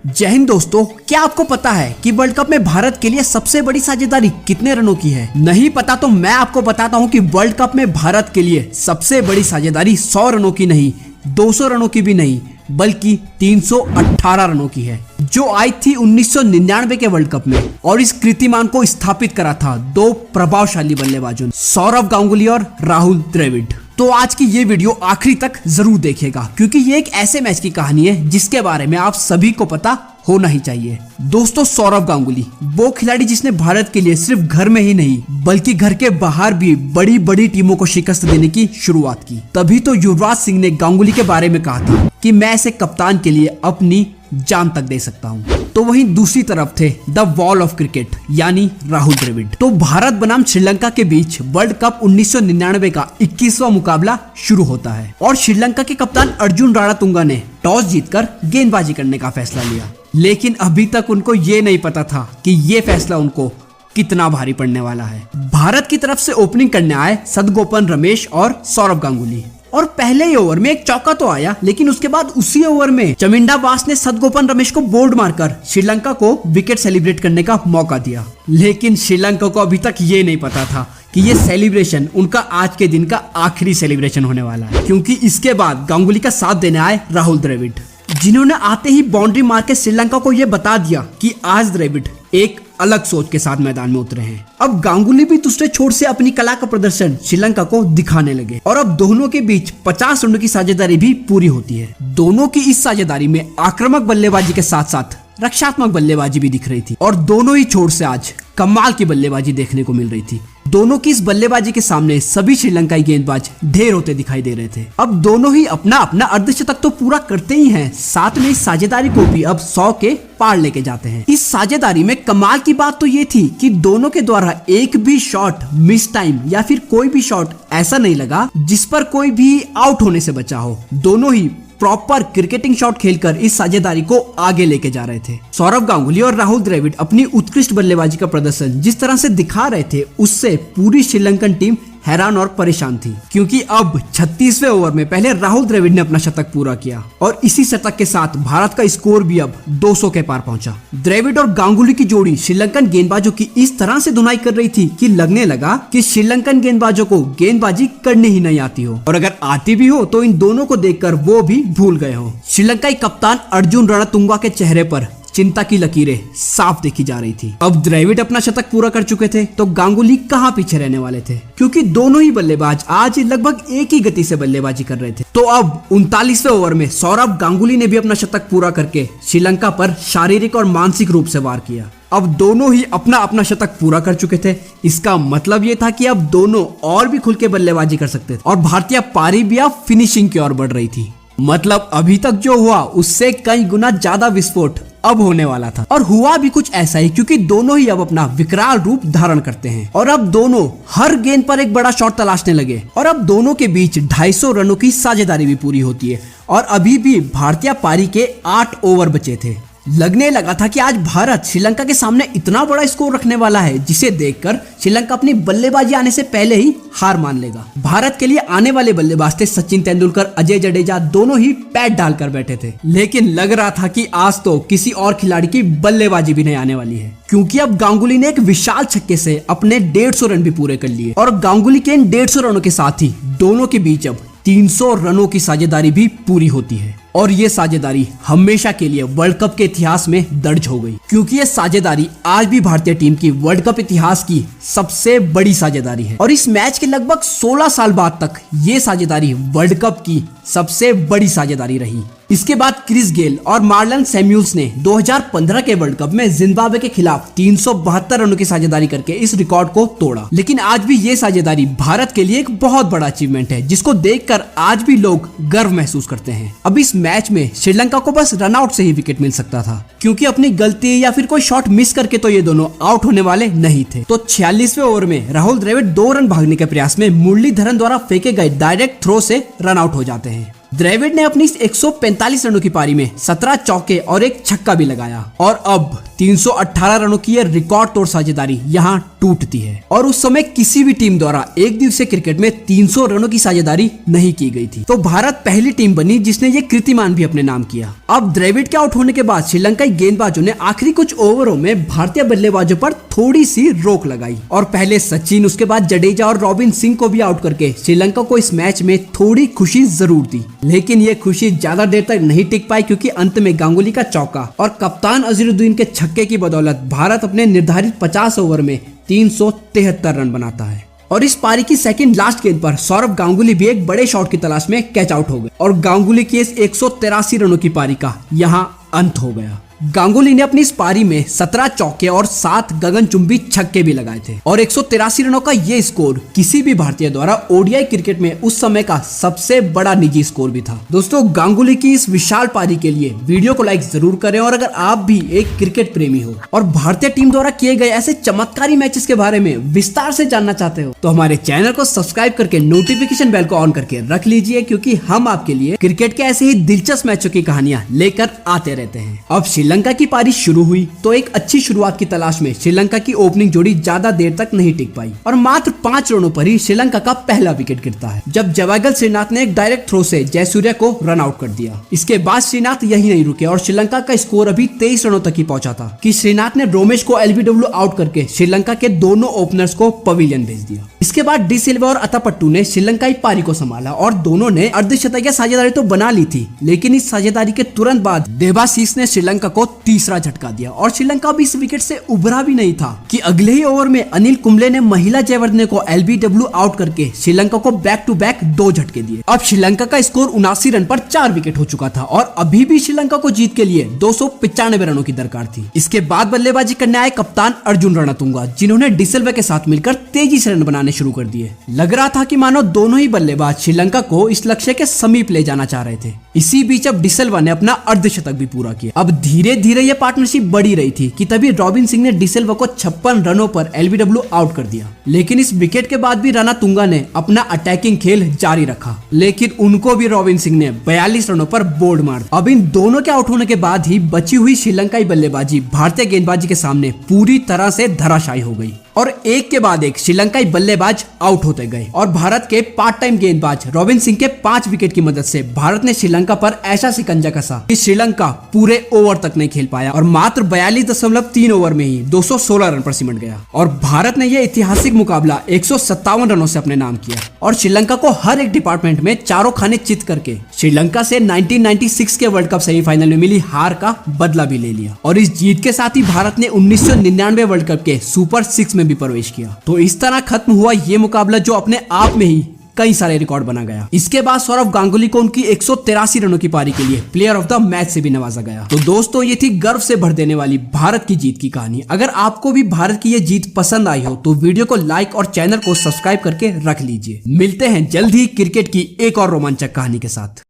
जय हिंद दोस्तों, क्या आपको पता है कि वर्ल्ड कप में भारत के लिए सबसे बड़ी साझेदारी कितने रनों की है? नहीं पता तो मैं आपको बताता हूं कि वर्ल्ड कप में भारत के लिए सबसे बड़ी साझेदारी 100 रनों की नहीं, 200 रनों की भी नहीं, बल्कि 318 रनों की है, जो आई थी 1999 के वर्ल्ड कप में। और इस कीर्तिमान को स्थापित करा था दो प्रभावशाली बल्लेबाजों, सौरव गांगुली और राहुल द्रविड़। तो आज की ये वीडियो आखिरी तक जरूर देखिएगा, क्योंकि ये एक ऐसे मैच की कहानी है जिसके बारे में आप सभी को पता होना ही चाहिए। दोस्तों, सौरव गांगुली वो खिलाड़ी जिसने भारत के लिए सिर्फ घर में ही नहीं बल्कि घर के बाहर भी बड़ी बड़ी टीमों को शिकस्त देने की शुरुआत की। तभी तो युवराज सिंह ने गांगुली के बारे में कहा था कि मैं ऐसे कप्तान के लिए अपनी जान तक दे सकता हूं। तो वहीं दूसरी तरफ थे द वॉल ऑफ क्रिकेट यानी राहुल द्रविड़। तो भारत बनाम श्रीलंका के बीच वर्ल्ड कप 1999 का 21वां मुकाबला शुरू होता है और श्रीलंका के कप्तान अर्जुन रणतुंगा ने टॉस जीतकर गेंदबाजी करने का फैसला लिया। लेकिन अभी तक उनको ये नहीं पता था कि ये फैसला उनको कितना भारी पड़ने वाला है। भारत की तरफ से ओपनिंग करने आए सदगोपन रमेश और सौरव गांगुली, और पहले ही ओवर में एक चौका तो आया, लेकिन उसके बाद उसी ओवर में चमिंडा बास ने सदगोपन रमेश को बोल्ड मारकर श्रीलंका को विकेट सेलिब्रेट करने का मौका दिया। लेकिन श्रीलंका को अभी तक ये नहीं पता था कि ये सेलिब्रेशन उनका आज के दिन का आखिरी सेलिब्रेशन होने वाला है, क्योंकि इसके बाद गांगुली का साथ देने आए राहुल द्रविड़, जिन्होंने आते ही बाउंड्री मार के श्रीलंका को यह बता दिया कि आज द्रविड़ एक अलग सोच के साथ मैदान में उतरे हैं। अब गांगुली भी दूसरे छोर से अपनी कला का प्रदर्शन श्रीलंका को दिखाने लगे और अब दोनों के बीच 50 रनों की साझेदारी भी पूरी होती है। दोनों की इस साझेदारी में आक्रामक बल्लेबाजी के साथ साथ रक्षात्मक बल्लेबाजी भी दिख रही थी और दोनों ही छोर से आज कमाल की बल्लेबाजी देखने को मिल रही थी। दोनों की इस बल्लेबाजी के सामने सभी श्रीलंकाई गेंदबाज ढेर होते दिखाई दे रहे थे। अब दोनों ही अपना अपना अर्धशतक तो पूरा करते ही हैं, साथ में इस साझेदारी को भी अब 100 के पार लेके जाते हैं। इस साझेदारी में कमाल की बात तो ये थी कि दोनों के द्वारा एक भी शॉट मिस टाइम या फिर कोई भी शॉट ऐसा नहीं लगा जिस पर कोई भी आउट होने से बचा हो। दोनों ही प्रॉपर क्रिकेटिंग शॉट खेलकर इस साझेदारी को आगे लेके जा रहे थे। सौरव गांगुली और राहुल द्रविड़ अपनी उत्कृष्ट बल्लेबाजी का प्रदर्शन जिस तरह से दिखा रहे थे, उससे पूरी श्रीलंकन टीम हैरान और परेशान थी, क्योंकि अब 36वें ओवर में पहले राहुल द्रविड़ ने अपना शतक पूरा किया और इसी शतक के साथ भारत का स्कोर भी अब 200 के पार पहुंचा। द्रविड़ और गांगुली की जोड़ी श्रीलंकन गेंदबाजों की इस तरह से धुनाई कर रही थी कि लगने लगा कि श्रीलंकन गेंदबाजों को गेंदबाजी करने ही नहीं आती हो, और अगर आती भी हो तो इन दोनों को देखकर वो भी भूल गए हो। श्रीलंकाई कप्तान अर्जुन रणतुंगा के चेहरे पर चिंता की लकीरें साफ देखी जा रही थी। अब द्रविड़ अपना शतक पूरा कर चुके थे तो गांगुली कहां पीछे रहने वाले थे, क्योंकि दोनों ही बल्लेबाज आज लगभग एक ही गति से बल्लेबाजी कर रहे थे। तो अब 39वें ओवर में सौरव गांगुली ने भी अपना शतक पूरा करके श्रीलंका पर शारीरिक और मानसिक रूप से वार किया। अब दोनों ही अपना अपना शतक पूरा कर चुके थे। इसका मतलब ये था कि अब दोनों और भी खुल के बल्लेबाजी कर सकते थे और भारतीय पारी भी अब फिनिशिंग की ओर बढ़ रही थी। मतलब अभी तक जो हुआ उससे कई गुना ज्यादा विस्फोट अब होने वाला था, और हुआ भी कुछ ऐसा ही, क्योंकि दोनों ही अब अपना विकराल रूप धारण करते हैं और अब दोनों हर गेंद पर एक बड़ा शॉट तलाशने लगे और अब दोनों के बीच 250 रनों की साझेदारी भी पूरी होती है और अभी भी भारतीय पारी के 8 ओवर बचे थे। लगने लगा था कि आज भारत श्रीलंका के सामने इतना बड़ा स्कोर रखने वाला है जिसे देखकर श्रीलंका अपनी बल्लेबाजी आने से पहले ही हार मान लेगा। भारत के लिए आने वाले बल्लेबाज थे सचिन तेंदुलकर, अजय जडेजा, दोनों ही पैड डालकर बैठे थे। लेकिन लग रहा था कि आज तो किसी और खिलाड़ी की बल्लेबाजी भी नहीं आने वाली है, क्योंकि अब गांगुली ने एक विशाल छक्के से अपने 150 रन भी पूरे कर लिए और गांगुली के इन 150 रनों के साथ ही दोनों के बीच अब 300 रनों की साझेदारी भी पूरी होती है और ये साझेदारी हमेशा के लिए वर्ल्ड कप के इतिहास में दर्ज हो गई, क्योंकि ये साझेदारी आज भी भारतीय टीम की वर्ल्ड कप इतिहास की सबसे बड़ी साझेदारी है और इस मैच के लगभग 16 साल बाद तक ये साझेदारी वर्ल्ड कप की सबसे बड़ी साझेदारी रही। इसके बाद क्रिस गेल और मार्लन सैमुअल्स ने 2015 के वर्ल्ड कप में जिम्बाब्वे के खिलाफ 372 रनों की साझेदारी करके इस रिकॉर्ड को तोड़ा। लेकिन आज भी ये साझेदारी भारत के लिए एक बहुत बड़ा अचीवमेंट है, जिसको देखकर आज भी लोग गर्व महसूस करते हैं। अब इस मैच में श्रीलंका को बस रनआउट से ही विकेट मिल सकता था, क्योंकि अपनी गलती या फिर कोई शॉट मिस करके तो ये दोनों आउट होने वाले नहीं थे। तो 46वें ओवर में राहुल द्रविड़ 2 रन भागने के प्रयास में मुरलीधरन द्वारा फेंके गए डायरेक्ट थ्रो से रन आउट हो जाते हैं। द्रविड़ ने अपनी 145 रनों की पारी में 17 चौके और एक छक्का भी लगाया और अब 318 रनों की यह रिकॉर्ड तोड़ साझेदारी यहाँ टूटती है और उस समय किसी भी टीम द्वारा एक दिवसीय क्रिकेट में 300 रनों की साझेदारी नहीं की गई थी। तो भारत पहली टीम बनी जिसने ये कीर्तिमान भी अपने नाम किया। अब द्रविड़ के आउट होने के बाद श्रीलंकाई गेंदबाजों ने आखिरी कुछ ओवरों में भारतीय बल्लेबाजों पर थोड़ी सी रोक लगाई और पहले सचिन, उसके बाद जडेजा और रॉबिन सिंह को भी आउट करके श्रीलंका को इस मैच में थोड़ी खुशी जरूर दी। लेकिन ये खुशी ज्यादा देर तक नहीं टिक पाई क्योंकि अंत में गांगुली का चौका और कप्तान अजहरुद्दीन के छक्के की बदौलत भारत अपने निर्धारित 50 ओवर में 373 रन बनाता है। और इस पारी की सेकंड लास्ट गेंद पर सौरव गांगुली भी एक बड़े शॉट की तलाश में कैच आउट हो गए और गांगुली की इस 183 रनों की पारी का यहाँ अंत हो गया। गांगुली ने अपनी इस पारी में 17 चौके और 7 गगनचुंबी छक्के भी लगाए थे और 183 रनों का ये स्कोर किसी भी भारतीय द्वारा ओडीआई क्रिकेट में उस समय का सबसे बड़ा निजी स्कोर भी था। दोस्तों, गांगुली की इस विशाल पारी के लिए वीडियो को लाइक जरूर करें और अगर आप भी एक क्रिकेट प्रेमी हो और भारतीय टीम द्वारा किए गए ऐसे चमत्कारी मैचेस के बारे में विस्तार से जानना चाहते हो तो हमारे चैनल को सब्सक्राइब करके नोटिफिकेशन बेल को ऑन करके रख लीजिए, क्योंकि हम आपके लिए क्रिकेट के ऐसे ही दिलचस्प मैचों की कहानियां लेकर आते रहते हैं। अब श्रीलंका की पारी शुरू हुई तो एक अच्छी शुरुआत की तलाश में श्रीलंका की ओपनिंग जोड़ी ज्यादा देर तक नहीं टिक पाई और मात्र 5 रनों पर ही श्रीलंका का पहला विकेट गिरता है जब जवागल श्रीनाथ ने एक डायरेक्ट थ्रो से जयसूर्या को रन आउट कर दिया। इसके बाद श्रीनाथ यही नहीं रुके और श्रीलंका का स्कोर अभी 23 रनों तक ही पहुंचा था कि श्रीनाथ ने रोमेश को एलबीडब्ल्यू आउट करके श्रीलंका के दोनों ओपनर्स को पवेलियन भेज दिया। इसके बाद डी सिल्वा और अतापट्टू ने श्रीलंकाई पारी को संभाला और दोनों ने अर्धशतकीय साझेदारी तो बना ली थी, लेकिन इस साझेदारी के तुरंत बाद देबाशीष ने श्रीलंका को तीसरा झटका दिया और श्रीलंका भी इस विकेट से उभरा भी नहीं था कि अगले ही ओवर में अनिल कुंबले ने महिला जयवर्धने को एलबीडब्ल्यू आउट करके श्रीलंका को बैक टू बैक 2 झटके दिए। अब श्रीलंका का स्कोर 79 रन पर 4 विकेट हो चुका था और अभी भी श्रीलंका को जीत के लिए 295 रनों की दरकार थी। इसके बाद बल्लेबाजी करने आए कप्तान अर्जुन रणतुंगा, जिन्होंने डी सिल्वा के साथ मिलकर तेजी से रन बनाने शुरू कर दिए। लग रहा था कि मानो दोनों ही बल्लेबाज श्रीलंका को इस लक्ष्य के समीप ले जाना चाह रहे थे। इसी बीच अब डी सिल्वा ने अपना अर्धशतक भी पूरा किया। अब धीरे धीरे ये पार्टनरशिप बढ़ी रही थी कि तभी रॉबिन सिंह ने डी सिल्वा को 56 रनों पर एलबीडब्ल्यू आउट कर दिया। लेकिन इस विकेट के बाद भी रणतुंगा ने अपना अटैकिंग खेल जारी रखा, लेकिन उनको भी रॉबिन सिंह ने 42 रनों पर बोल्ड मार दिया। अब इन दोनों के आउट होने के बाद ही बची हुई श्रीलंकाई बल्लेबाजी भारतीय गेंदबाजी के सामने पूरी तरह से धराशायी हो गई और एक के बाद एक श्रीलंकाई बल्लेबाज आउट होते गए और भारत के पार्ट टाइम गेंदबाज रॉबिन सिंह के 5 विकेट की मदद से भारत ने श्रीलंका पर ऐसा शिकंजा कसा कि श्रीलंका पूरे ओवर तक नहीं खेल पाया और मात्र 42.3 ओवर में ही 216 रन पर सिमट गया और भारत ने यह ऐतिहासिक मुकाबला 157 रनों से अपने नाम किया और श्रीलंका को हर एक डिपार्टमेंट में चारों खाने चित करके श्रीलंका से 1996 के वर्ल्ड कप सेमीफाइनल में मिली हार का बदला भी ले लिया और इस जीत के साथ ही भारत ने 1999 वर्ल्ड कप के सुपर 6 में भी प्रवेश किया। तो इस तरह खत्म हुआ ये मुकाबला जो अपने आप में ही कई सारे रिकॉर्ड बना गया। इसके बाद सौरव गांगुली को उनकी 183 रनों की पारी के लिए प्लेयर ऑफ द मैच से भी नवाजा गया। तो दोस्तों, ये थी गर्व से भर देने वाली भारत की जीत की कहानी। अगर आपको भी भारत की ये जीत पसंद आई हो तो वीडियो को लाइक और चैनल को सब्सक्राइब करके रख लीजिए। मिलते हैं जल्द ही क्रिकेट की एक और रोमांचक कहानी के साथ।